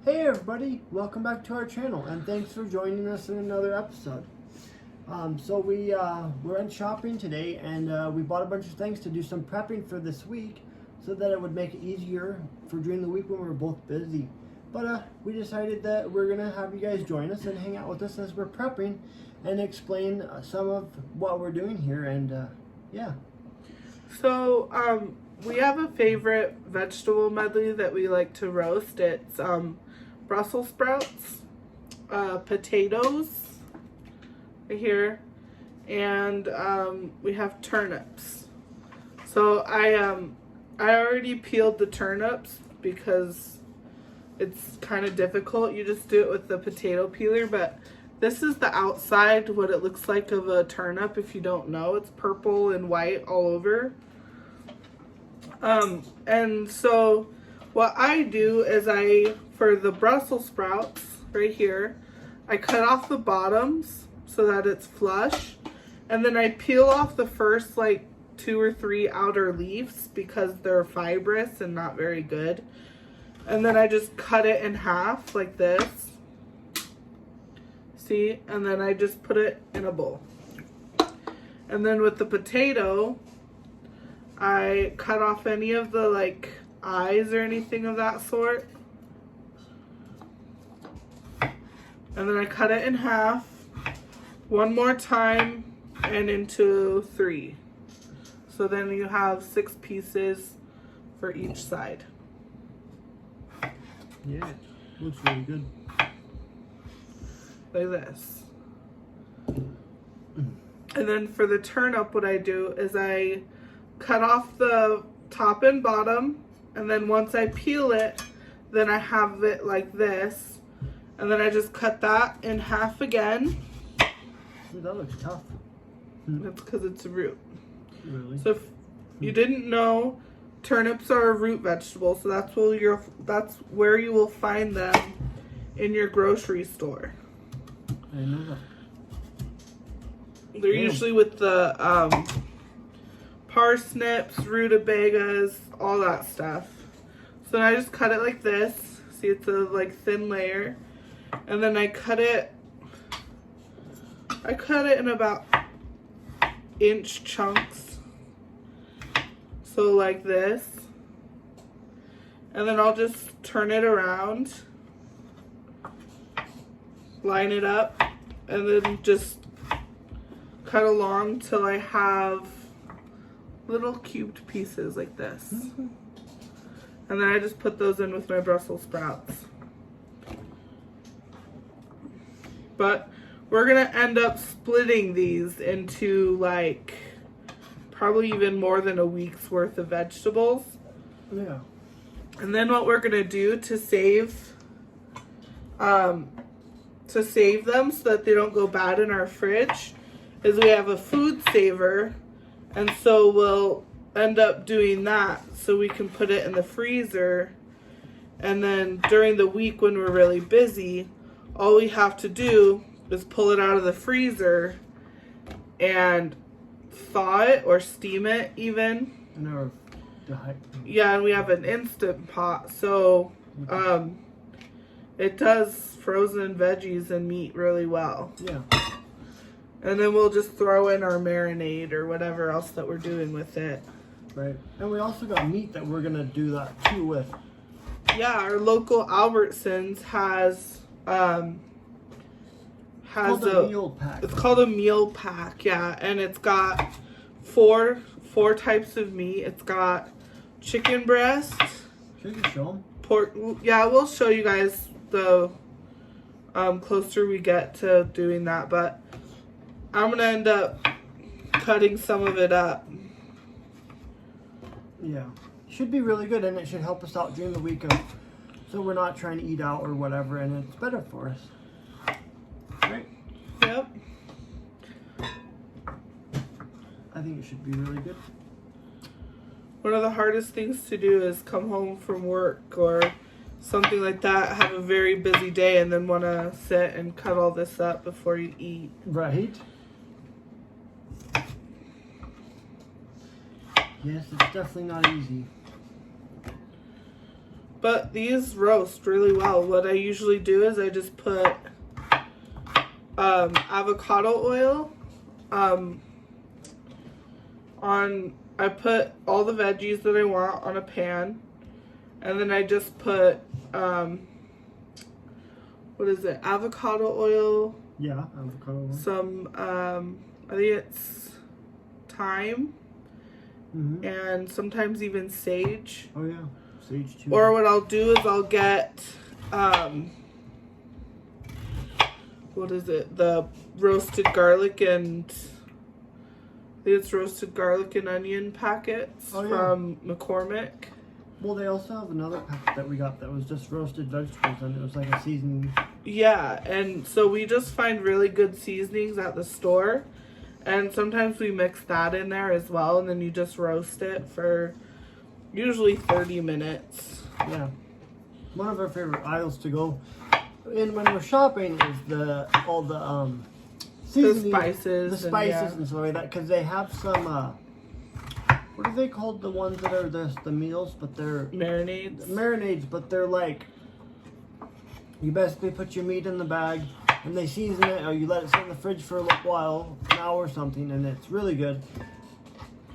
Hey everybody, welcome back to our channel and thanks for joining us in another episode. We went shopping today and we bought a bunch of things to do some prepping for this week so that it would make it easier for during the week when we're both busy. But we decided that we're going to have you guys join us and hang out with us as we're prepping and explain some of what we're doing here and yeah. So, we have a favorite vegetable medley that we like to roast. It's Brussels sprouts, potatoes right here, and we have turnips. So I already peeled the turnips because it's kind of difficult. You just do it with the potato peeler, but this is the outside, what it looks like of a turnip. If you don't know, it's purple and white all over. And so what I do is for the Brussels sprouts right here, I cut off the bottoms so that it's flush. And then I peel off the first like 2 or 3 outer leaves because they're fibrous and not very good. And then I just cut it in half like this. See? And then I just put it in a bowl. And then with the potato, I cut off any of the like eyes or anything of that sort. And then I cut it in half one more time and into 3. So then you have 6 pieces for each side. Yeah, looks really good. Like this. And then for the turnip, what I do is I cut off the top and bottom, and then once I peel it, then I have it like this, and then I just cut that in half again. Ooh, that looks tough. That's because it's a root. Really? So if you didn't know, turnips are a root vegetable, so that's where you will find them in your grocery store. I know that. They're usually with the parsnips, rutabagas, all that stuff. So I just cut it like this. See, it's a like thin layer. And then I cut it in about inch chunks. So like this. And then I'll just turn it around, line it up, and then just cut along till I have little cubed pieces like this. And then I just put those in with my Brussels sprouts. But we're gonna end up splitting these into like probably even more than a week's worth of vegetables. Yeah. And then what we're gonna do to save them so that they don't go bad in our fridge is we have a food saver. And so we'll end up doing that so we can put it in the freezer. And then during the week when we're really busy, all we have to do is pull it out of the freezer and thaw it or steam it even. Yeah, and we have an Instant Pot. So it does frozen veggies and meat really well. Yeah. And then we'll just throw in our marinade or whatever else that we're doing with it. Right. And we also got meat that we're going to do that too with. Yeah, our local Albertsons has a meal pack. It's called a meal pack, yeah. And it's got four types of meat. It's got chicken breast. Should you show them? Pork. Yeah, we'll show you guys the closer we get to doing that, but I'm going to end up cutting some of it up. Yeah. Should be really good, and it should help us out during the week so we're not trying to eat out or whatever, and it's better for us. Right? Yep. I think it should be really good. One of the hardest things to do is come home from work or something like that, have a very busy day, and then want to sit and cut all this up before you eat. Right? Yes, it's definitely not easy. But these roast really well. What I usually do is I just put avocado oil I put all the veggies that I want on a pan, and then I just put avocado oil. Yeah, avocado oil. Some I think it's thyme, and sometimes even sage. Oh yeah, sage too. Or what I'll do is I'll get the roasted garlic and it's roasted garlic and onion packets from McCormick. Well, they also have another packet that we got that was just roasted vegetables, and it was like a seasoning. Yeah, and so we just find really good seasonings at the store, and sometimes we mix that in there as well, and then you just roast it for usually 30 minutes. Yeah. One of our favorite aisles to go in when we're shopping is all the seasoning, spices and stuff like that, because they have some what are they called, the ones that are the meals, but they're marinades, but they're like, you basically put your meat in the bag and they season it, or you let it sit in the fridge for a little while, an hour or something, and it's really good.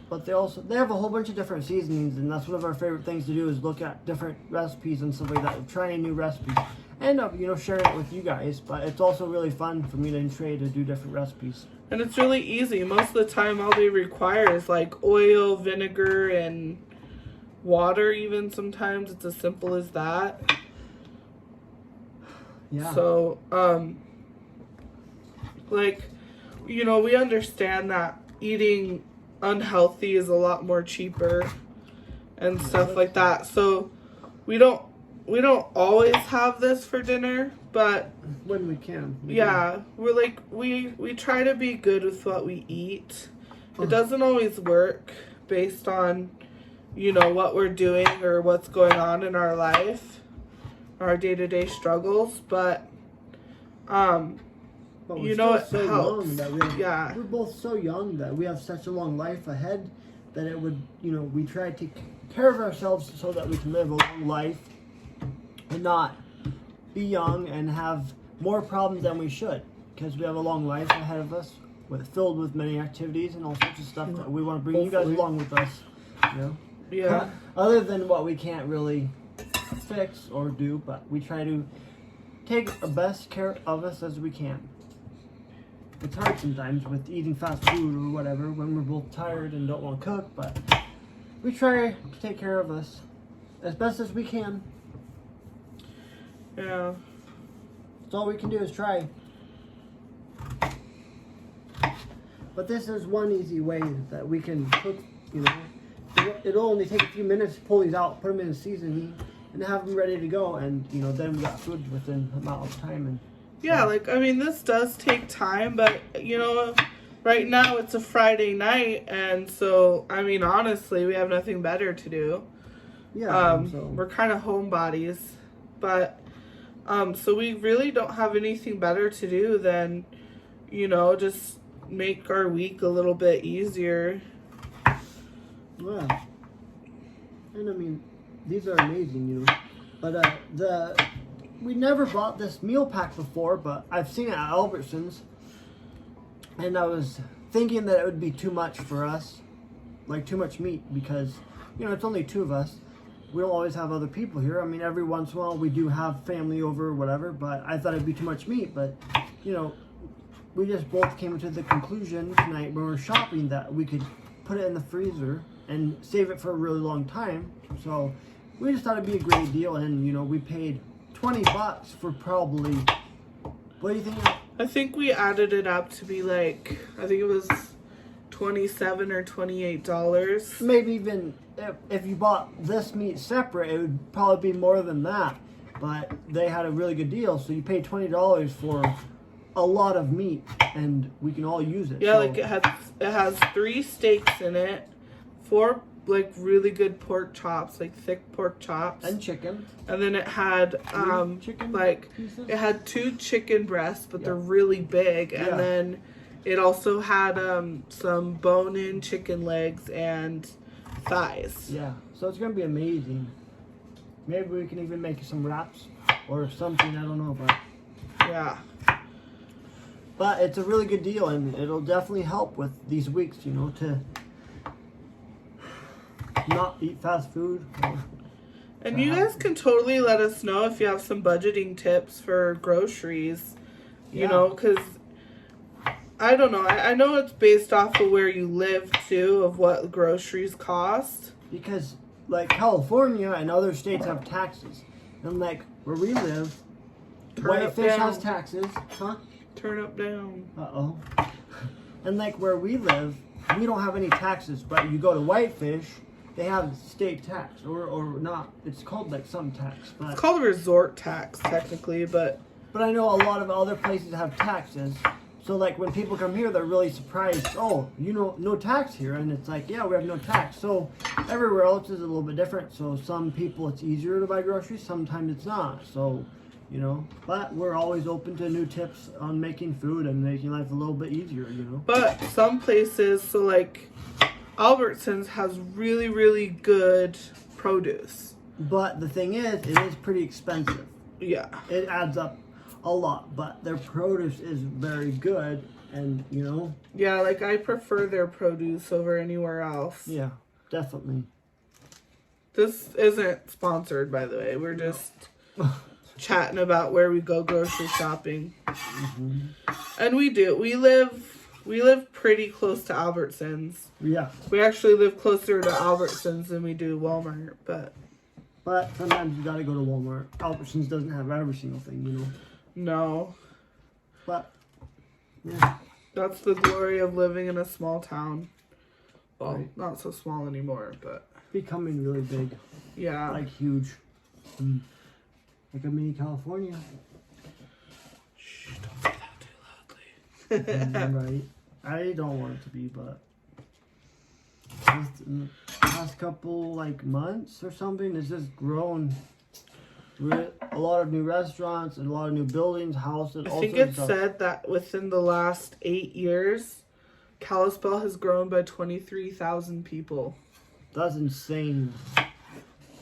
But they have a whole bunch of different seasonings, and that's one of our favorite things to do, is look at different recipes and stuff like that, trying new recipes. And sharing it with you guys, but it's also really fun for me and Trey to do different recipes. And it's really easy. Most of the time, all they require is like oil, vinegar, and water. Even sometimes it's as simple as that. Yeah. So, we understand that eating unhealthy is a lot more cheaper and stuff like that. So, we don't always have this for dinner, but when we can. We try to be good with what we eat. It doesn't always work based on, what we're doing or what's going on in our life, our day-to-day struggles, but it helps. We're both so young that we have such a long life ahead that it would, we try to take care of ourselves so that we can live a long life and not be young and have more problems than we should, because we have a long life ahead of us filled with many activities and all sorts of stuff that we want to bring you guys along with us. Yeah. Other than what we can't really fix or do, but we try to take the best care of us as we can. It's hard sometimes with eating fast food or whatever when we're both tired and don't want to cook, but we try to take care of us as best as we can. Yeah. That's all we can do is try. But this is one easy way that we can cook, It'll only take a few minutes to pull these out, put them in a seasoning, and have them ready to go. And, then we got food within a amount of time. And this does take time, but, right now it's a Friday night, and so, honestly, we have nothing better to do. Yeah. We're kind of homebodies, but... so we really don't have anything better to do than, just make our week a little bit easier. Yeah. And these are amazing, But we never bought this meal pack before, but I've seen it at Albertsons. And I was thinking that it would be too much for us, like too much meat, because, it's only two of us. We don't always have other people here. Every once in a while we do have family over or whatever, but I thought it'd be too much meat. But, we just both came to the conclusion tonight when we were shopping that we could put it in the freezer and save it for a really long time. So we just thought it'd be a great deal, and, we paid $20 for probably, what do you think? I think we added it up to be like, I think it was $27 or $28. Maybe even if you bought this meat separate, it would probably be more than that. But they had a really good deal, so you pay $20 for a lot of meat, and we can all use it. Yeah, so. It has 3 steaks in it, 4 really good pork chops, thick pork chops, and chicken. And then it had chicken pieces? It had 2 chicken breasts, but they're really big, and then it also had some bone-in chicken legs and thighs. Yeah, so it's gonna be amazing. Maybe we can even make some wraps or something. I don't know, but Yeah. But it's a really good deal, and it'll definitely help with these weeks, you know, to not eat fast food. And you guys can totally let us know if you have some budgeting tips for groceries, you know, because I don't know. I know it's based off of where you live, too, of what groceries cost. Because, like, California and other states have taxes. And, like, where we live, Whitefish has taxes. Huh? Turnip down. Uh-oh. And, like, where we live, we don't have any taxes. But you go to Whitefish, they have state tax. Or not. It's called, like, some tax. But it's called a resort tax, technically, but I know a lot of other places have taxes. So, like, when people come here, they're really surprised. Oh, you know, no tax here. And it's like, yeah, we have no tax. So, everywhere else is a little bit different. So, some people, it's easier to buy groceries. Sometimes it's not. So, you know. But we're always open to new tips on making food and making life a little bit easier, you know. But some places, so, like, Albertsons has really, really good produce. But the thing is, it is pretty expensive. Yeah. It adds up a lot, but their produce is very good, and you know. Yeah, like I prefer their produce over anywhere else. Yeah, definitely. This isn't sponsored, by the way. We're just chatting about where we go grocery shopping. Mm-hmm. And we do. We live pretty close to Albertsons. Yeah. We actually live closer to Albertsons than we do Walmart, but sometimes you gotta go to Walmart. Albertsons doesn't have every single thing, you know. No. But, yeah. That's the glory of living in a small town. Well, Right. not so small anymore, but Becoming really big. yeah. Like huge. Like a mini California. Shh, don't say that too loudly. Right. I don't want it to be, but just in the past couple, like, months or something, it's just grown. A lot of new restaurants and a lot of new buildings, houses. I think it said that within the last 8 years, Kalispell has grown by 23,000 people. That's insane.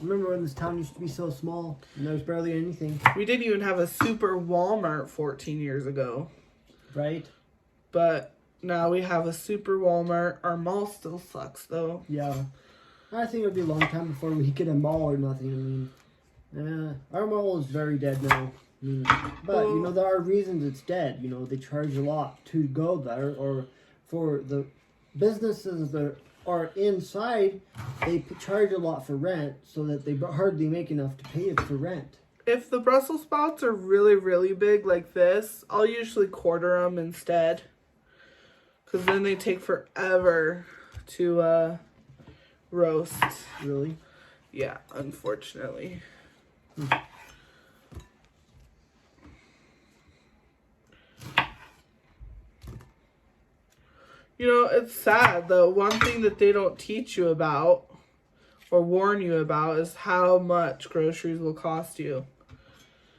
Remember when this town used to be so small and there was barely anything? We didn't even have a super Walmart 14 years ago. Right? But now we have a super Walmart. Our mall still sucks, though. Yeah. I think it would be a long time before we get a mall or nothing. I mean, our mall is very dead now. I mean, but, you know, there are reasons it's dead. You know, they charge a lot to go there, or for the businesses that are inside, they charge a lot for rent so that they hardly make enough to pay for rent. If the Brussels sprouts are really, really big like this, I'll usually quarter them instead. Because then they take forever to roast. Really? Yeah, unfortunately. You know, it's sad though. One thing that they don't teach you about or warn you about is how much groceries will cost you.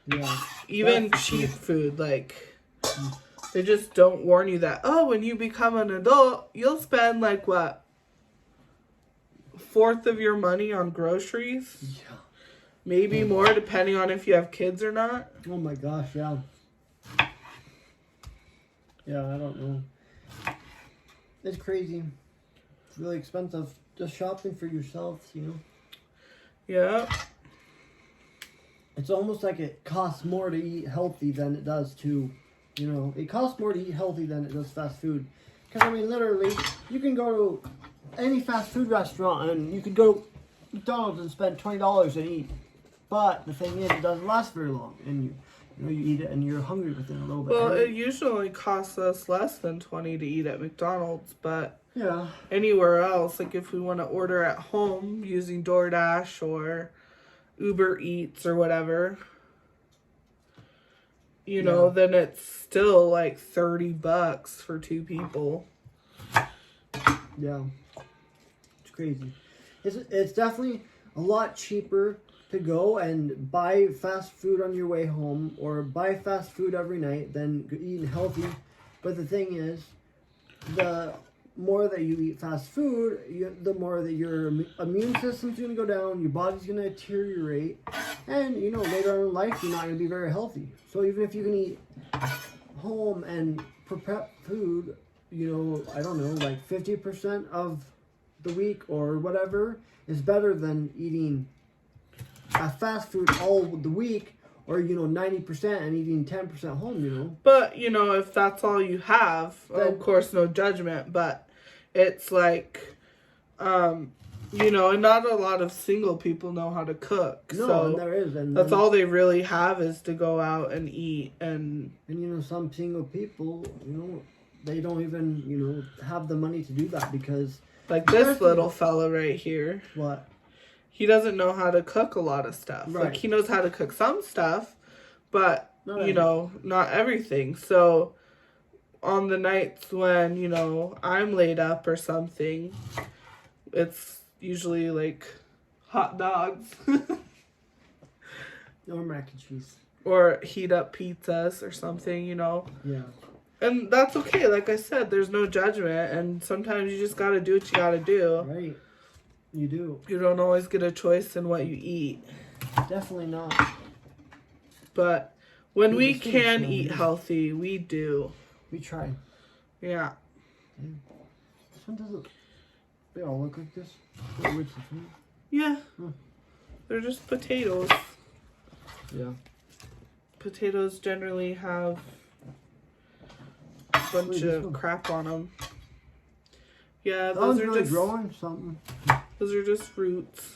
Yeah. Even cheap food, like, they just don't warn you that, oh, when you become an adult, you'll spend, like, what, 1/4 of your money on groceries? Yeah. Maybe more, depending on if you have kids or not. Oh my gosh, yeah. Yeah, I don't know. It's crazy. It's really expensive. Just shopping for yourself, you know? Yeah. It's almost like it costs more to eat healthy than it does to, you know, it costs more to eat healthy than it does fast food. Because, I mean, literally, you can go to any fast food restaurant and you could go to McDonald's and spend $20 and eat. But the thing is, it doesn't last very long. And you know, you eat it and you're hungry within a little bit. Well, it usually costs us less than $20 to eat at McDonald's, but yeah, anywhere else, like if we want to order at home using DoorDash or Uber Eats or whatever, you know, then it's still like $30 for 2 people. Yeah, it's crazy. It's definitely a lot cheaper to go and buy fast food on your way home or buy fast food every night than eating healthy. But the thing is, the more that you eat fast food, the more that your immune system's going to go down, your body's going to deteriorate, and, you know, later on in life, you're not going to be very healthy. So even if you can eat home and prep food, you know, I don't know, like 50% of the week or whatever is better than eating fast food all the week, or, you know, 90% and eating 10% home, you know. But, you know, if that's all you have, then, of course, no judgment, but it's like, you know, and not a lot of single people know how to cook. No, so and there is. And that's all they really have is to go out and eat. And, you know, some single people, you know, they don't even, you know, have the money to do that because... Like this little fella right here. What? He doesn't know how to cook a lot of stuff. Right. Like, he knows how to cook some stuff, but, Not know, not everything. So, on the nights when, you know, I'm laid up or something, it's usually, like, hot dogs. Or mac and cheese. Or heat up pizzas or something, you know. Yeah. And that's okay. Like I said, there's no judgment. And sometimes you just got to do what you got to do. Right. You do. You don't always get a choice in what you eat. Definitely not. But when we can eat healthy, we do. We try. Yeah. This one doesn't... They all look like this? Which is food? Yeah. Huh. They're just potatoes. Yeah. Potatoes generally have a bunch of crap on them. Yeah, those are really just growing something. Those are just roots.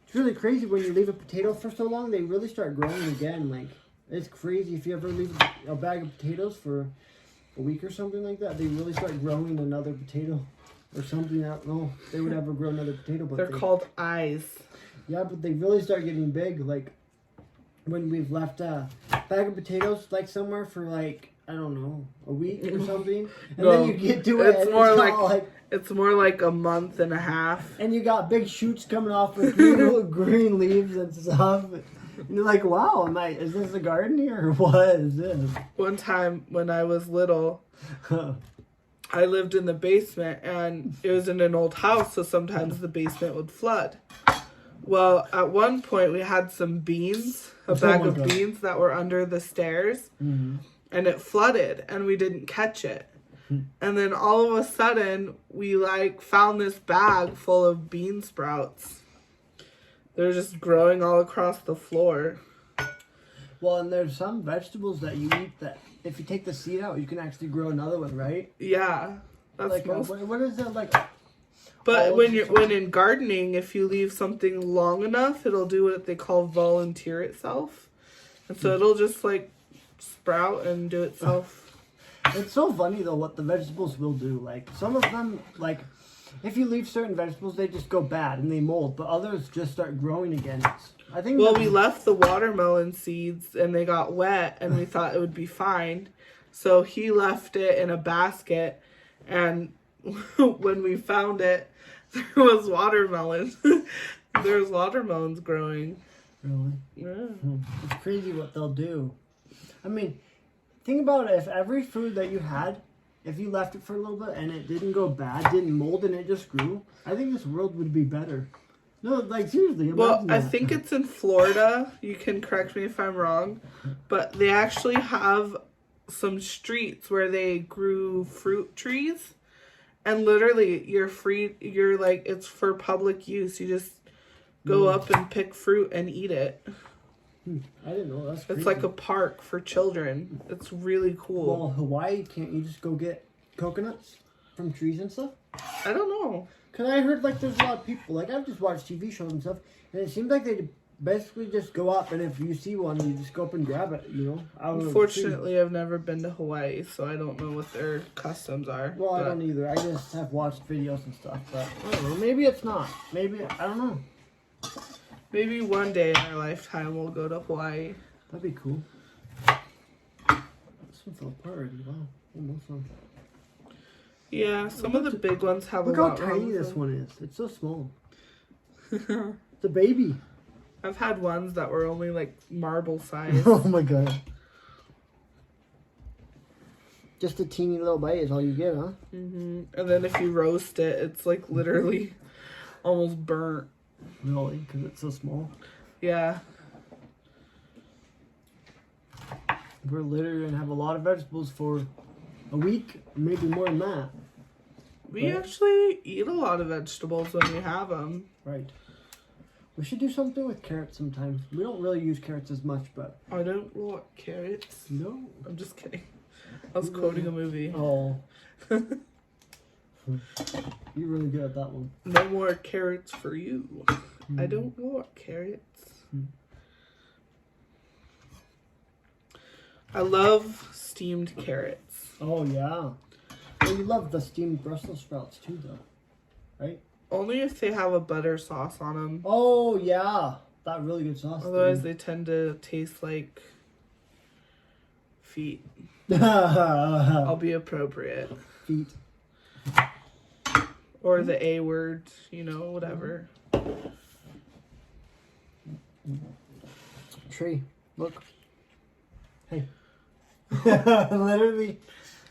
It's really crazy when you leave a potato for so long, they really start growing again. Like, it's crazy if you ever leave a bag of potatoes for a week or something like that, they really start growing another potato or something. I don't know if they would ever grow another potato, but they're called eyes. Yeah, but they really start getting big. Like when we've left a bag of potatoes like somewhere for like, I don't know, a week or something, and No, then you get to it, it's more like it's more like a month and a half. And you got big shoots coming off with green leaves and stuff. And you're like, wow, is this a garden here or what is this? One time when I was little, I lived in the basement and it was in an old house, so sometimes the basement would flood. Well, at one point we had some beans, a bag of beans that were under the stairs, and it flooded and we didn't catch it. And then all of a sudden, we found this bag full of bean sprouts. They're just growing all across the floor. Well, and there's some vegetables that you eat that if you take the seed out, you can actually grow another one, right? Yeah, that's like what is it like? But when in gardening, if you leave something long enough, it'll do what they call volunteer itself, and so it'll just sprout and do itself. It's so funny though what the vegetables will do. Like some of them, like if you leave certain vegetables, they just go bad and they mold, but others just start growing again. I think. Well, we left the watermelon seeds and they got wet, and we thought it would be fine, so he left it in a basket, and when we found it, there was watermelons. There's watermelons growing. Really? Yeah. It's crazy what they'll do. I mean. Think about it, if every food that you had, if you left it for a little bit and it didn't go bad, didn't mold, and it just grew, I think this world would be better. No, like seriously. Well, I think it's in Florida. You can correct me if I'm wrong. But they actually have some streets where they grew fruit trees. And literally, it's for public use. You just go up and pick fruit and eat it. I didn't know. That's crazy. It's like a park for children. It's really cool. Well, Hawaii, can't you just go get coconuts from trees and stuff? I don't know. Because I heard there's a lot of people, I've just watched TV shows and stuff, and it seems like they basically just go up, and if you see one, you just go up and grab it, you know? Unfortunately, I've never been to Hawaii, so I don't know what their customs are. Well, I don't either. I just have watched videos and stuff, but I don't know. Maybe it's not. Maybe, I don't know. Maybe one day in our lifetime we'll go to Hawaii. That'd be cool. This one fell apart already. Wow. Almost one. Yeah, some of the big ones have a lot. Look how tiny this one is. It's so small. It's a baby. I've had ones that were only marble size. Oh my god. Just a teeny little bite is all you get, huh? And then if you roast it, it's like literally almost burnt. Really? Because it's so small? Yeah. We're literally going to have a lot of vegetables for a week, maybe more than that. We actually eat a lot of vegetables when we have them. Right. We should do something with carrots sometime. We don't really use carrots as much, but... I don't want carrots. No. I'm just kidding. I was quoting a movie. Oh. You're really good at that one. No more carrots for you. I don't want carrots. I love steamed carrots. Oh, yeah. Well, you love the steamed Brussels sprouts too, though. Right? Only if they have a butter sauce on them. Oh, yeah. That really good sauce. Otherwise, they tend to taste like feet. Feet. I'll be appropriate. Or the A word, you know, whatever. Tree, look. Hey. Literally,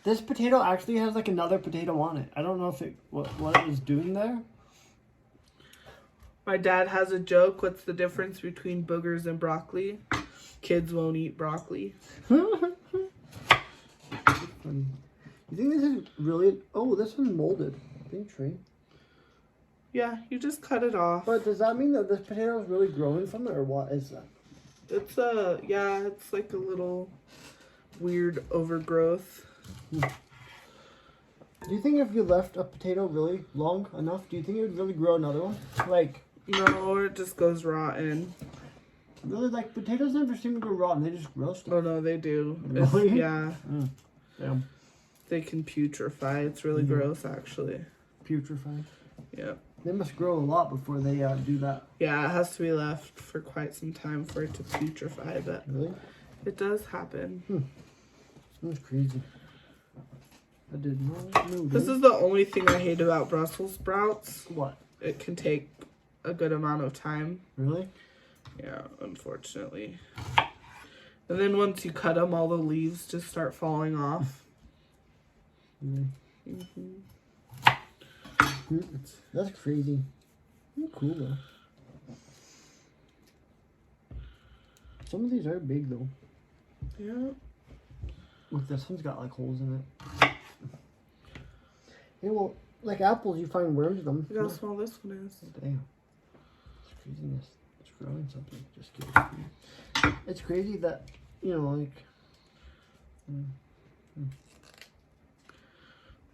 this potato actually has like another potato on it. I don't know if it what it was doing there. My dad has a joke. What's the difference between boogers and broccoli? Kids won't eat broccoli. You think this is really... Oh, this one's molded. I think tree. Yeah, you just cut it off. But does that mean that this potato is really growing from it, or what is that? It's yeah, it's like a little weird overgrowth. Do you think if you left a potato really long enough, do you think it would really grow another one? Like... No, it just goes rotten. Really, like, potatoes never seem to go rotten. They just grow stuff. Oh, no, they do. Really? Yeah. Damn. They can putrefy. It's really gross, actually. Putrefied. Yeah. They must grow a lot before they do that. Yeah, it has to be left for quite some time for it to putrefy, but Really? it does happen. That's crazy. I did not know This is the only thing I hate about Brussels sprouts. What? It can take a good amount of time. Really? Yeah, unfortunately. And then once you cut them, all the leaves just start falling off. That's crazy. Cool though. Some of these are big though. Yeah. Look, this one's got like holes in it. Yeah, well, like apples, you find worms in them. Look how small this one is. Damn. It's craziness. It's growing something. Just kidding. It's crazy that, you know, like...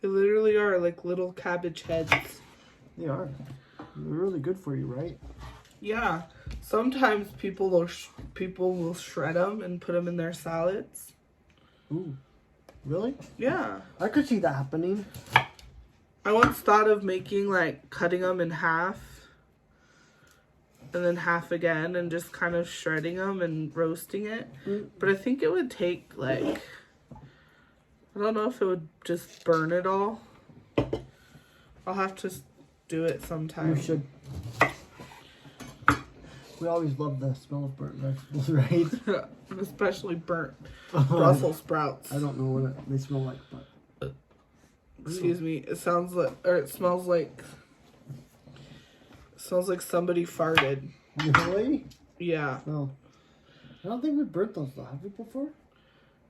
They literally are like little cabbage heads. They are. They're really good for you, right? Yeah. Sometimes people will shred them and put them in their salads. Ooh. Really? Yeah. I could see that happening. I once thought of making, like, cutting them in half and then half again and just kind of shredding them and roasting it. But I think it would take, like, I don't know if it would just burn it all. I'll have to do it sometime. You should. We always love the smell of burnt vegetables, right? Especially burnt Brussels sprouts. I don't know what they smell like, but... Excuse me. It sounds like, or it smells like somebody farted. Really? Yeah. No. I don't think we burnt those though. Have we before?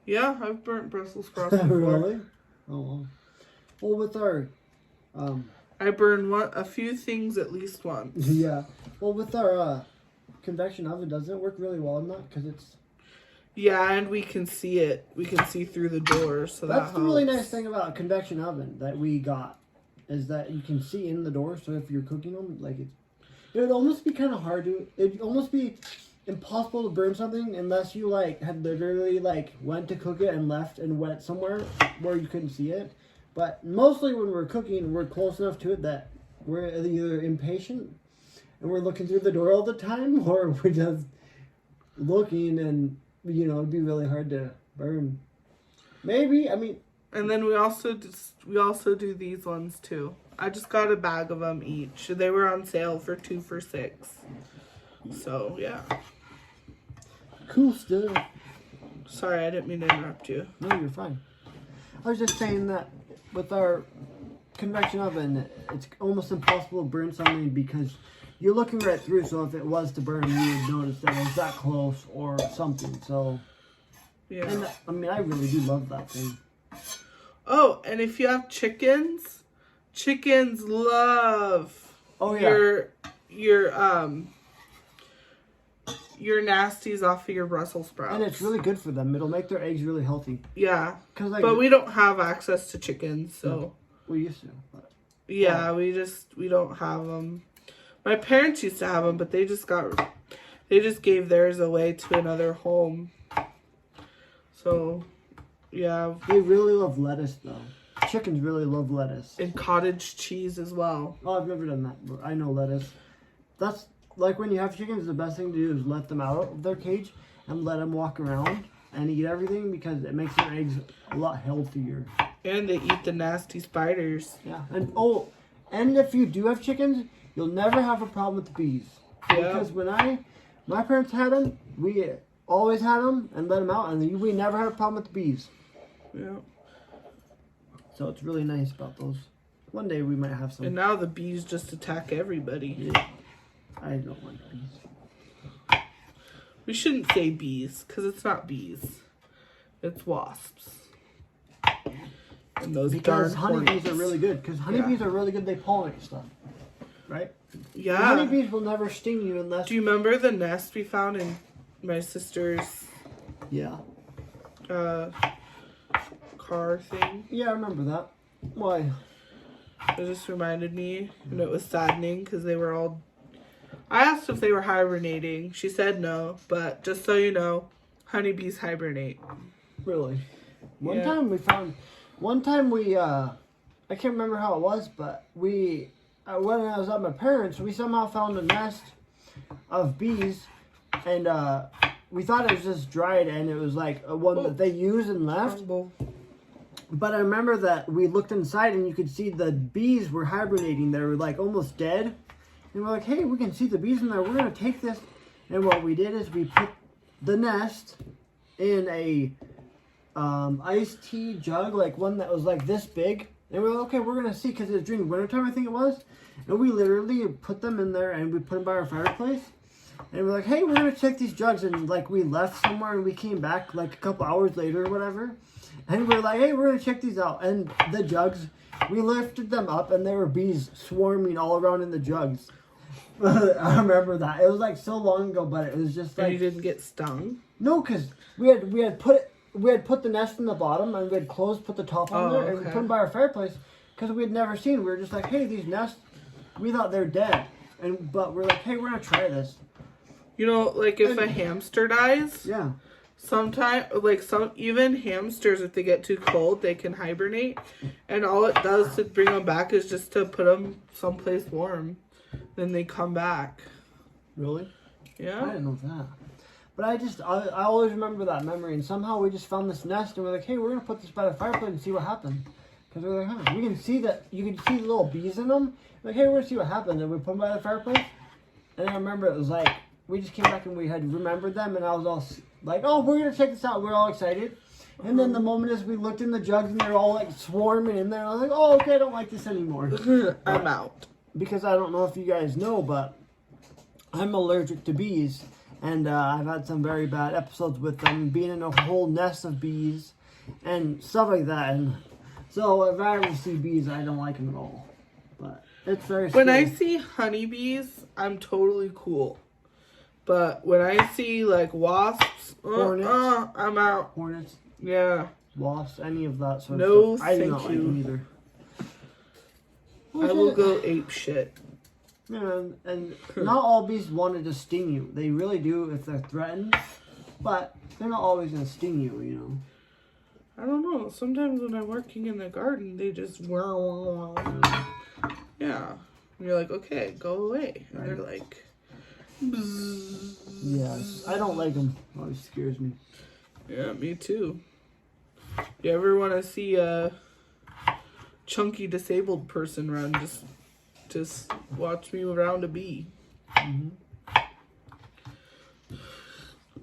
Yeah, I've burnt Brussels sprouts before. Really? Oh, well. Well, with our... I burn a few things at least once. Yeah. Well, with our convection oven, doesn't it work really well in that? Because it's... Yeah, and we can see it. We can see through the door, so That's that the really helps. nice thing about a convection oven that we got, is that you can see in the door. So if you're cooking them, like it would almost be kind of hard to. It'd almost be impossible to burn something unless you like had literally like went to cook it and left and went somewhere where you couldn't see it. But mostly when we're cooking, we're close enough to it that we're either impatient and we're looking through the door all the time, or we're just looking and. You know, it'd be really hard to burn. Maybe, I mean... And then we also do these ones, too. I just got a bag of them each. They were on sale for 2 for $6. So, yeah. Cool stuff. Sorry, I didn't mean to interrupt you. No, you're fine. I was just saying that with our convection oven, it's almost impossible to burn something because you're looking right through. So if it was to burn, you would notice that it was that close or something. So, Yeah. and I mean, I really do love that thing. Oh, and if you have chickens love your nasties off of your Brussels sprouts. And it's really good for them. It'll make their eggs really healthy. Yeah. 'Cause like, but we don't have access to chickens, so. We used to. But, yeah, we don't have them. My parents used to have them, but they just gave theirs away to another home. So, yeah. They really love lettuce, though. Chickens really love lettuce. And cottage cheese as well. Oh, I've never done that, but I know lettuce. That's like when you have chickens, the best thing to do is let them out of their cage and let them walk around and eat everything because it makes their eggs a lot healthier. And they eat the nasty spiders. Yeah. And if you do have chickens, you'll never have a problem with the bees. Yeah. Because when my parents had them, we always had them and let them out, and we never had a problem with the bees. Yeah. So it's really nice about those. One day we might have some. And now the bees just attack everybody. Yeah. I don't like bees. We shouldn't say bees, because it's not bees. It's wasps. And those because darn honeybees hornets. are really good. Because honeybees are really good. They pollinate stuff. Right? Yeah. The honeybees will never sting you unless... Do you remember the nest we found in my sister's Yeah. car thing? Yeah, I remember that. Why? It just reminded me, and it was saddening because they were all... I asked if they were hibernating. She said no, but just so you know, honeybees hibernate. Really? One Yeah. time we found... One time we, I can't remember how it was, but when I was at my parents', we somehow found a nest of bees, and we thought it was just dried, and it was like one that they used and left. But I remember that we looked inside, and you could see the bees were hibernating. They were like almost dead. And we're like, hey, we can see the bees in there. We're going to take this. And what we did is we put the nest in a iced tea jug, like one that was like this big. And we're like, okay, we're going to see, because it was during wintertime, I think it was. And we literally put them in there, and we put them by our fireplace. And we're like, hey, we're going to check these jugs. And like we left somewhere, and we came back like a couple hours later or whatever. And we're like, hey, we're going to check these out. And the jugs, we lifted them up, and there were bees swarming all around in the jugs. I remember that. It was like so long ago, but it was just like... And you didn't get stung? No, because we had put the nest in the bottom, and we had put the top on there, and we put them by our fireplace, because we had never seen. We were just like, hey, these nests, we thought they're dead. But we're like, hey, we're going to try this. You know, like if a hamster dies... Yeah. Sometimes, even hamsters, if they get too cold, they can hibernate. And all it does to bring them back is just to put them someplace warm. Then they come back. Really? Yeah. I didn't know that. But I always remember that memory. And somehow we just found this nest, and we're like, hey, we're going to put this by the fireplace and see what happens. Because we're like, we can see that, you can see the little bees in them. We're like, hey, we're going to see what happens. And we put them by the fireplace. And I remember it was like, we just came back and we had remembered them, and I was all... like, oh, we're going to check this out. We're all excited. And then the moment as we looked in the jugs and they're all like swarming in there, I was like, oh, okay, I don't like this anymore. I'm out. Because I don't know if you guys know, but I'm allergic to bees. And I've had some very bad episodes with them, being in a whole nest of bees and stuff like that. And so if I ever see bees, I don't like them at all. But it's very scary. When I see honeybees, I'm totally cool. But when I see like wasps, Hornets. I'm out. Hornets, Yeah. wasps, any of that sort No, of stuff. I do thank not like you. them either. I will go ape shit. Yeah, and not all bees wanted to sting you. They really do if they're threatened, but they're not always going to sting you, you know. I don't know. Sometimes when I'm working in the garden, they just yeah. And you're like, okay, go away. And they're like, bzzz. Yes, I don't like them. Always scares me. Yeah, me too. You ever want to see a chunky disabled person run? Just watch me around a bee. Mm-hmm.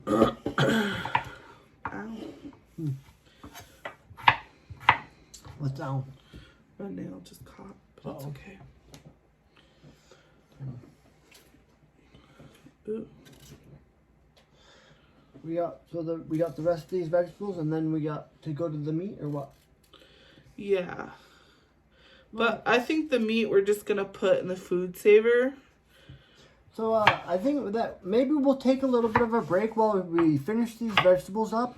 Ow. What's down? My nail just caught, but it's okay. Ooh. We got the rest of these vegetables, and then we got to go to the meat, or what? Yeah. But I think the meat we're just gonna put in the food saver. So I think that maybe we'll take a little bit of a break while we finish these vegetables up.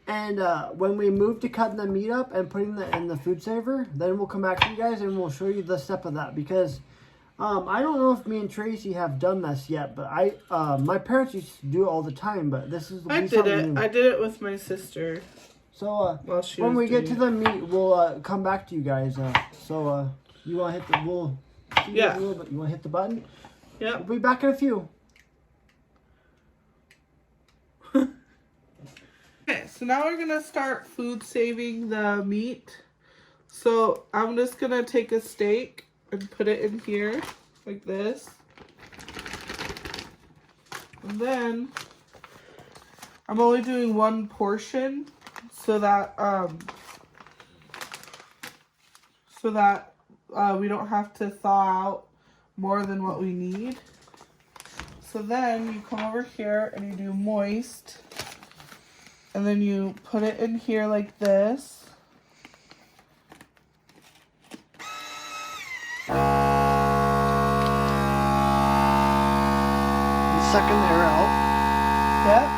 And when we move to cutting the meat up and putting it in the food saver, then we'll come back to you guys and we'll show you the step of that. Because I don't know if me and Tracy have done this yet, but my parents used to do it all the time. But this is I did it. New. I did it with my sister. So when we get to the meat, we'll come back to you guys. You want to hit the you want to hit the button? Yeah. We'll be back in a few. Okay, so now we're gonna start food saving the meat. So I'm just gonna take a steak and put it in here like this. And then I'm only doing one portion so that we don't have to thaw out more than what we need. So then you come over here and you do moist. And then you put it in here like this. Sucking the air out. Yep.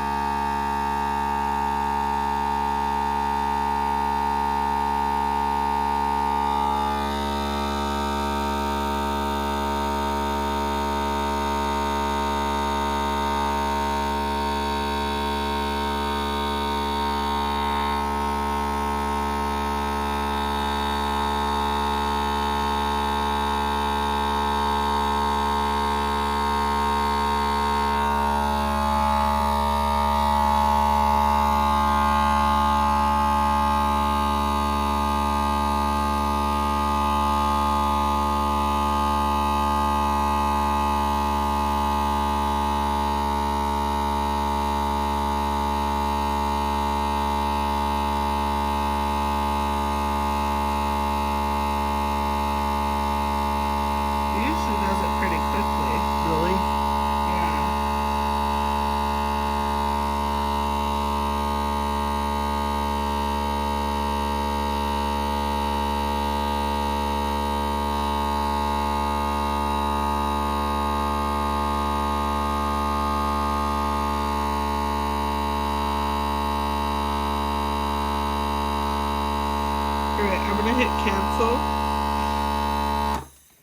I'm gonna hit cancel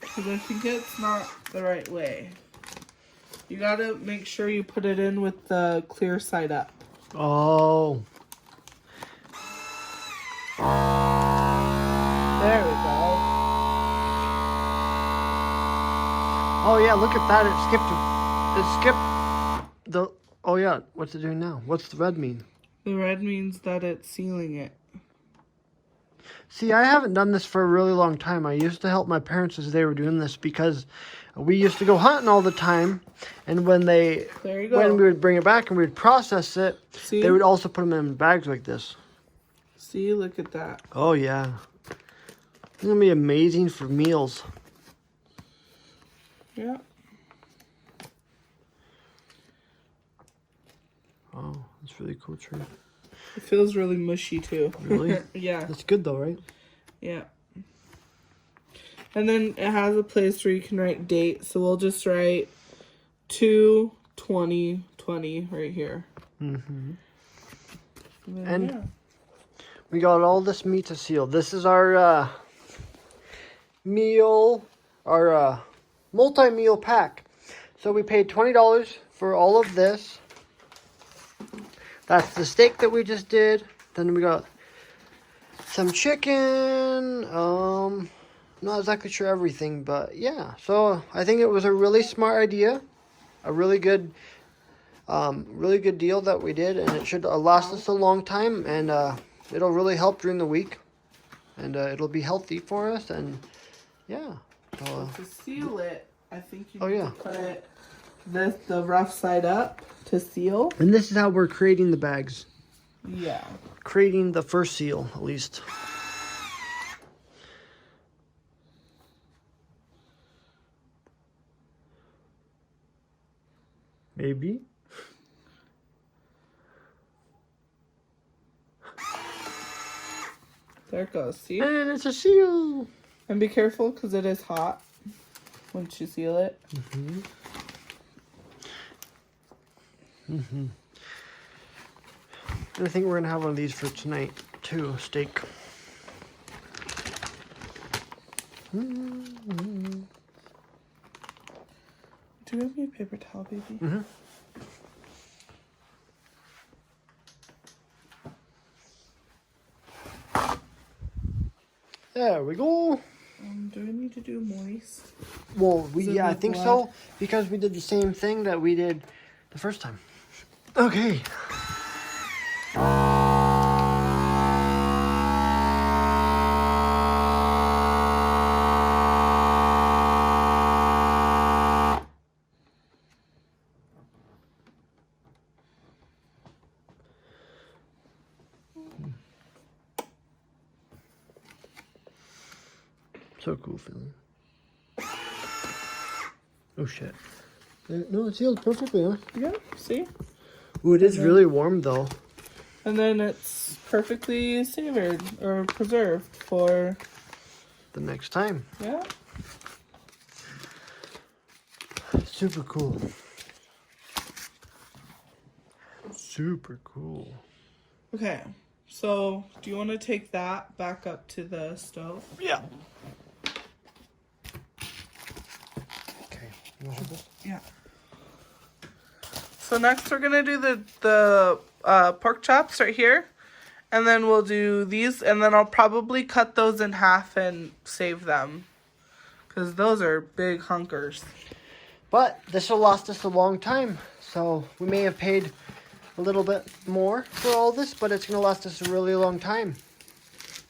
because I think it's not the right way. You gotta make sure you put it in with the clear side up. Oh. There we go. Oh yeah, look at that. It skipped the, oh yeah, what's it doing now? What's the red mean? The red means that it's sealing it. See, I haven't done this for a really long time. I used to help my parents as they were doing this because we used to go hunting all the time. And when we would bring it back and we would process it, see? They would also put them in bags like this. See, look at that. Oh, yeah. It's going to be amazing for meals. Yeah. Oh, that's really cool, Tree. It feels really mushy too. Really? Yeah. That's good though, right? Yeah. And then it has a place where you can write date. So we'll just write 2/20/20 right here. Mm-hmm. And yeah. We got all this meat to seal. This is our meal, our multi-meal pack. So we paid $20 for all of this. That's the steak that we just did. Then we got some chicken. Not exactly sure everything, but yeah. So I think it was a really smart idea, a really good deal that we did, and it should last us a long time, and it'll really help during the week, and it'll be healthy for us, and yeah. So, to seal it, I think you need to put it the rough side up to seal. And this is how we're creating the bags. Yeah. Creating the first seal, at least. Maybe. There it goes. See? And it's a seal. And be careful because it is hot once you seal it. Mm-hmm. Mm-hmm. And I think we're gonna have one of these for tonight too, steak. Mm-hmm. Do you have me a paper towel, baby? Mm-hmm. There we go. Do I need to do moist? Well, Yeah, I think so, because we did the same thing that we did the first time. Okay. So cool feeling. Oh shit. No, it sealed perfectly, huh? Yeah, see? Ooh, it is really warm though. And then it's perfectly savored or preserved for The next time. yeah. Super cool. Super cool. Okay. So, do you want to take that back up to the stove? Yeah. Okay. You want this? Yeah. So next we're gonna do the pork chops right here, and then we'll do these, and then I'll probably cut those in half and save them, because those are big hunkers. But this will last us a long time, so we may have paid a little bit more for all this, but it's gonna last us a really long time.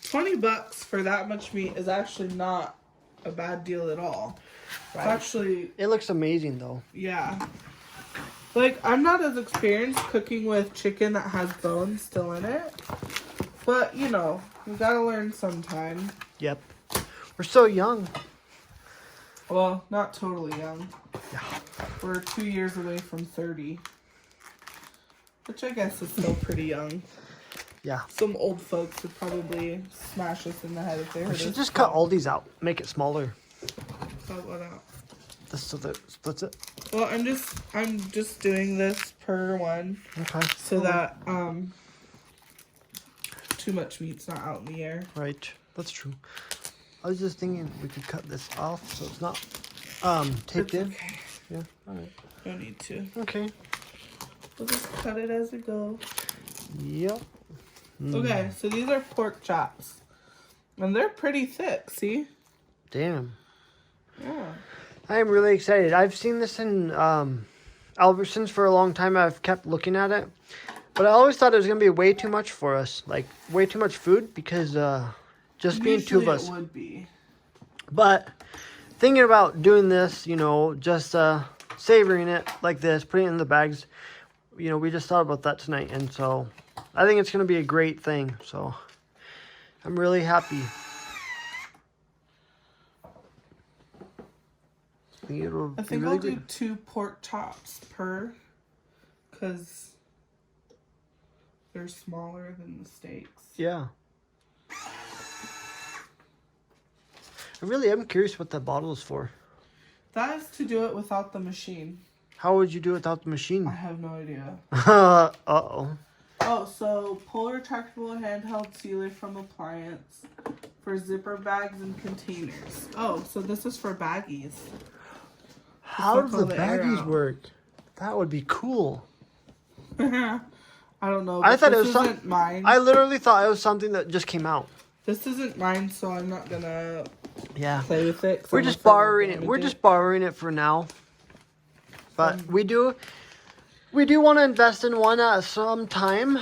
$20 for that much meat is actually not a bad deal at all. Right. It's actually, It looks amazing though. yeah. Like, I'm not as experienced cooking with chicken that has bones still in it, but you know, we gotta learn sometime. Yep. We're so young. Well, not totally young. Yeah. We're 2 years away from 30. Which I guess is still pretty young. Yeah. Some old folks would probably smash us in the head if they heard We us. should just cut all these out. Make it smaller. Cut what out? This so that splits it. Well, I'm just doing this per one Okay. so that too much meat's not out in the air. Right. That's true. I was just thinking we could cut this off so it's not taped It's in. okay. Yeah. All right. No need to. Okay. We'll just cut it as we go. Yep. Okay, so these are pork chops. And they're pretty thick, see? Damn. Yeah. I am really excited. I've seen this in Albertsons for a long time. I've kept looking at it. But I always thought it was going to be way too much for us. Like, way too much food because just being two of us. It would be. But thinking about doing this, you know, just savoring it like this, putting it in the bags, you know, we just thought about that tonight. And so I think it's going to be a great thing. So I'm really happy. I think I'll do 2 pork chops per, because they're smaller than the steaks. Yeah. I really am curious what that bottle is for. That is to do it without the machine. How would you do it without the machine? I have no idea. Uh-oh. Oh, so pull retractable handheld sealer from appliance for zipper bags and containers. Oh, so this is for baggies. How do suck all the the air baggies out. work? That would be cool. I don't know. I but thought it this was isn't mine. I literally thought it was something that just came out. This isn't mine, so I'm not gonna Yeah. play with it. 'Cause We're I'm just afraid I'll borrowing it. damage We're just borrowing it for now. But we do want to invest in one at some time.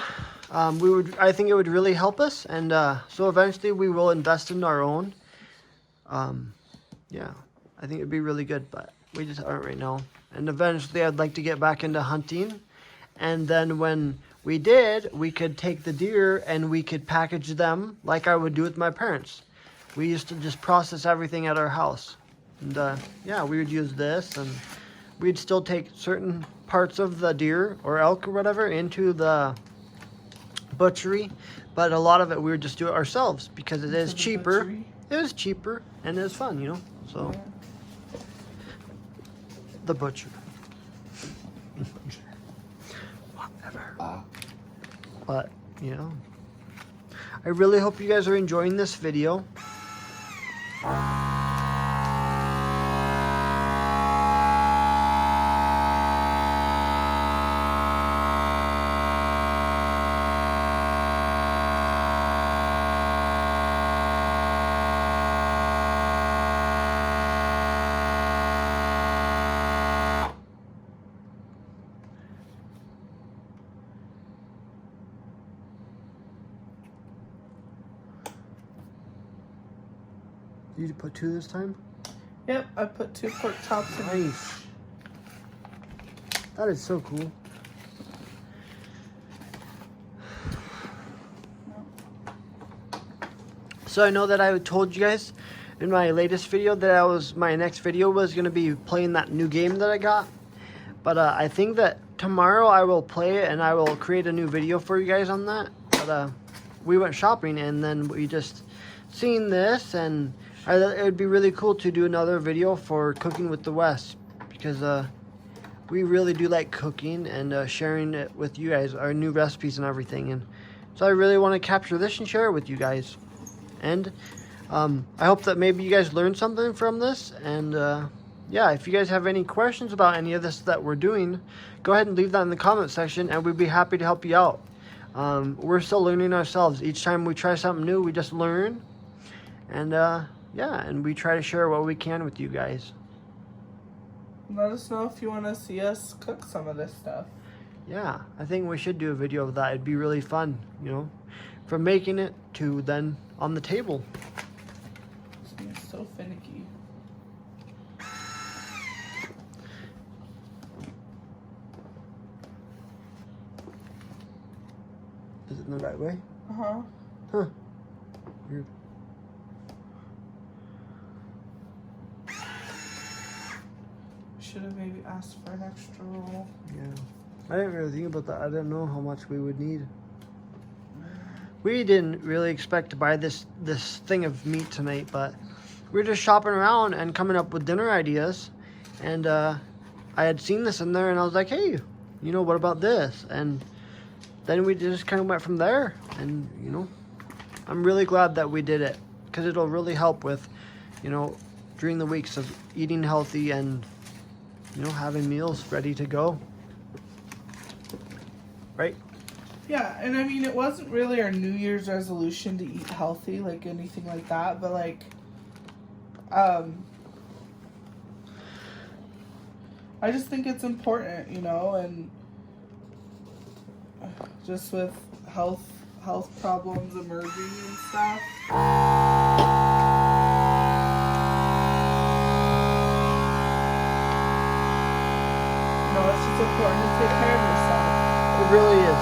I think it would really help us, and so eventually we will invest in our own. Yeah, I think it'd be really good, but we just aren't right now. And eventually, I'd like to get back into hunting, and then when we did, we could take the deer and we could package them like I would do with my parents. We used to just process everything at our house, and yeah, we would use this and we'd still take certain parts of the deer or elk or whatever into the butchery, but a lot of it we would just do it ourselves because it is cheaper. Butchery? It is cheaper and it's fun, you know. So Yeah. the butcher. Whatever. But you know, I really hope you guys are enjoying this video. You put 2 this time? Yep, I put 2 pork chops in. Nice. That is so cool. So I know that I told you guys in my latest video that my next video was going to be playing that new game that I got. But I think that tomorrow I will play it and I will create a new video for you guys on that. But we went shopping and then we just seen this, and it would be really cool to do another video for Cooking with the West, because we really do like cooking and sharing it with you guys, our new recipes and everything. And so I really want to capture this and share it with you guys. And I hope that maybe you guys learned something from this. And yeah, if you guys have any questions about any of this that we're doing, go ahead and leave that in the comment section and we'd be happy to help you out. We're still learning ourselves. Each time we try something new, we just learn. And yeah, and we try to share what we can with you guys. Let us know if you want to see us cook some of this stuff. Yeah, I think we should do a video of that. It'd be really fun, you know, from making it to then on the table. This thing is so finicky. Is it in the right way? Uh-huh. Huh. Weird. Should have maybe asked for an extra roll. Yeah. I didn't really think about that. I didn't know how much we would need. We didn't really expect to buy this thing of meat tonight, but we were just shopping around and coming up with dinner ideas. And I had seen this in there and I was like, hey, you know, what about this? And then we just kind of went from there. And, you know, I'm really glad that we did it, because it'll really help with, you know, during the weeks of eating healthy and, you know, having meals ready to go. Right? Yeah, and I mean, it wasn't really our New Year's resolution to eat healthy, like anything like that, but like, I just think it's important, you know, and just with health problems emerging and stuff. You know, it's just important to take care of yourself. It really is.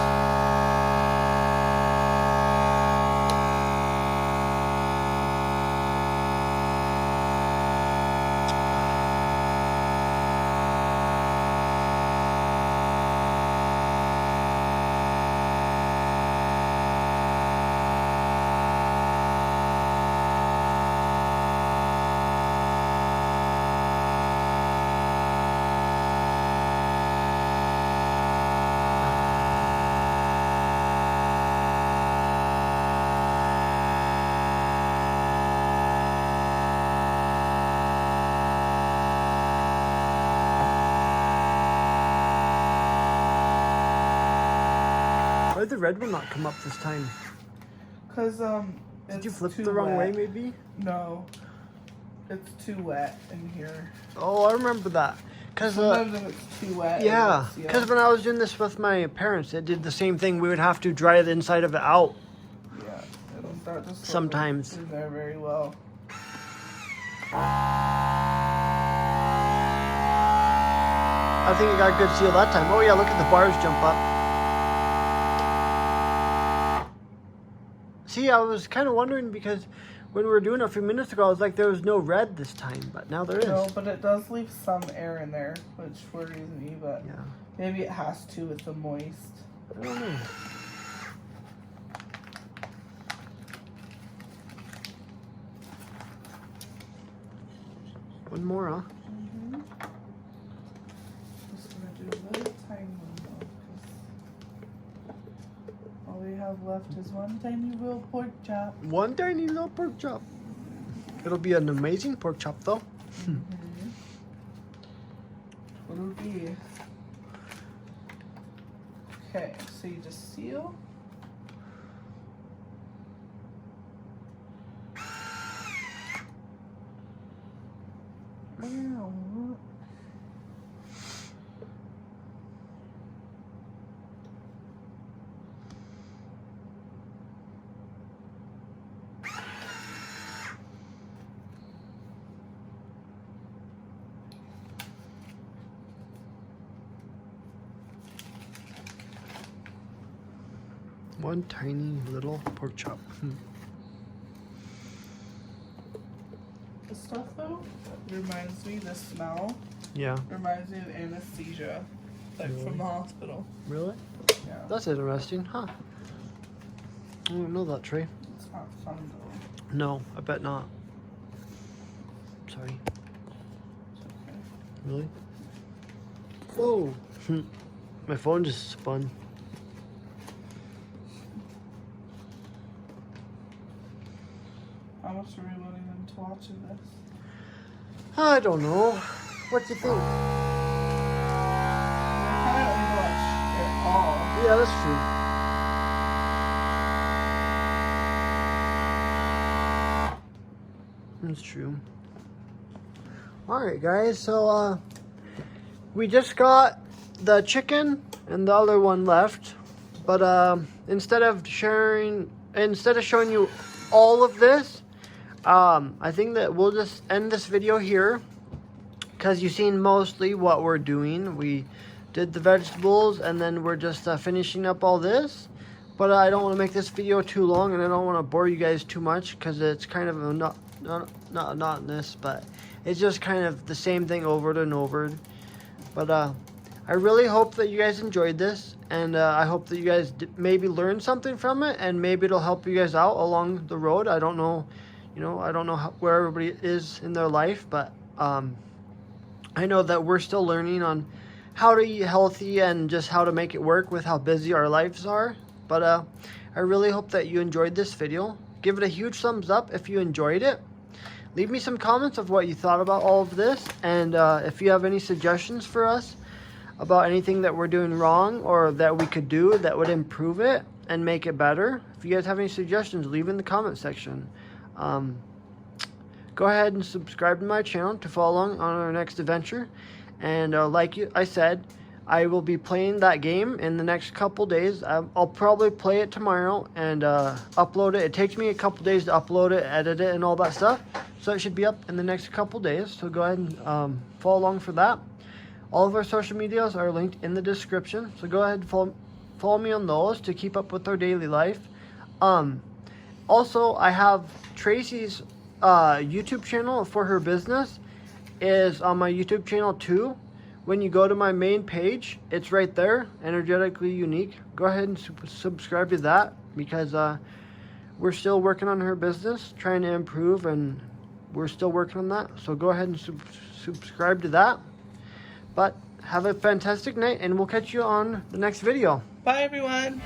Why did the red one not come up this time? Cause Did you it's flip too the wrong way wet. maybe? No, it's too wet in here. Oh, I remember that. Cause Sometimes if it's too wet. yeah, it's, because when I was doing this with my parents, it did the same thing. We would have to dry the inside of it out. Yeah, it'll start to soak Sometimes. through there very well. I think it got a good seal that time. Oh yeah, look at the bars jump up. See, I was kind of wondering because when we were doing it a few minutes ago, I was like, there was no red this time, but now there is. No, but it does leave some air in there, which worries me, but Yeah. maybe it has to with the moist. I don't know. One more, huh? Mm-hmm. Just gonna do a little tiny one though, 'cause all we have left is one tiny little pork chop. One tiny little pork chop. It'll be an amazing pork chop, though. What'll it be? Okay, so you just seal. One tiny little pork chop. The stuff though reminds me, the smell Yeah. reminds me of anesthesia, like from the hospital. Really? Yeah. That's interesting, huh? I didn't know that, Trey. It's not fun though. No, I bet not. Sorry. It's okay. Really? Whoa. My phone just spun. How much are we wanting them to watch of this? I don't know. What do you think? I kind of only watch it all. Yeah, that's true. That's true. Alright guys, so we just got the chicken and the other one left. But instead of showing you all of this, I think that we'll just end this video here because you've seen mostly what we're doing. We did the vegetables and then we're just finishing up all this. But I don't want to make this video too long and I don't want to bore you guys too much because it's kind of not monotonous, but it's just kind of the same thing over and over. But I really hope that you guys enjoyed this, and I hope that you guys maybe learned something from it, and maybe it'll help you guys out along the road. I don't know, I don't know where everybody is in their life, but I know that we're still learning on how to eat healthy and just how to make it work with how busy our lives are. But I really hope that you enjoyed this video. Give it a huge thumbs up if you enjoyed it. Leave me some comments of what you thought about all of this, and if you have any suggestions for us about anything that we're doing wrong or that we could do that would improve it and make it better. If you guys have any suggestions, leave in the comment section. Go ahead and subscribe to my channel to follow along on our next adventure. And like I said, I will be playing that game in the next couple days. I'll probably play it tomorrow and upload it. It takes me a couple days to upload it, edit it, and all that stuff. So it should be up in the next couple days. So go ahead and follow along for that. All of our social medias are linked in the description. So go ahead and follow me on those to keep up with our daily life. Also, I have Tracy's YouTube channel for her business is on my YouTube channel too. When you go to my main page, it's right there, Energetically Unique. Go ahead and subscribe to that because we're still working on her business, trying to improve, and we're still working on that. So go ahead and subscribe to that. But have a fantastic night, and we'll catch you on the next video. Bye, everyone.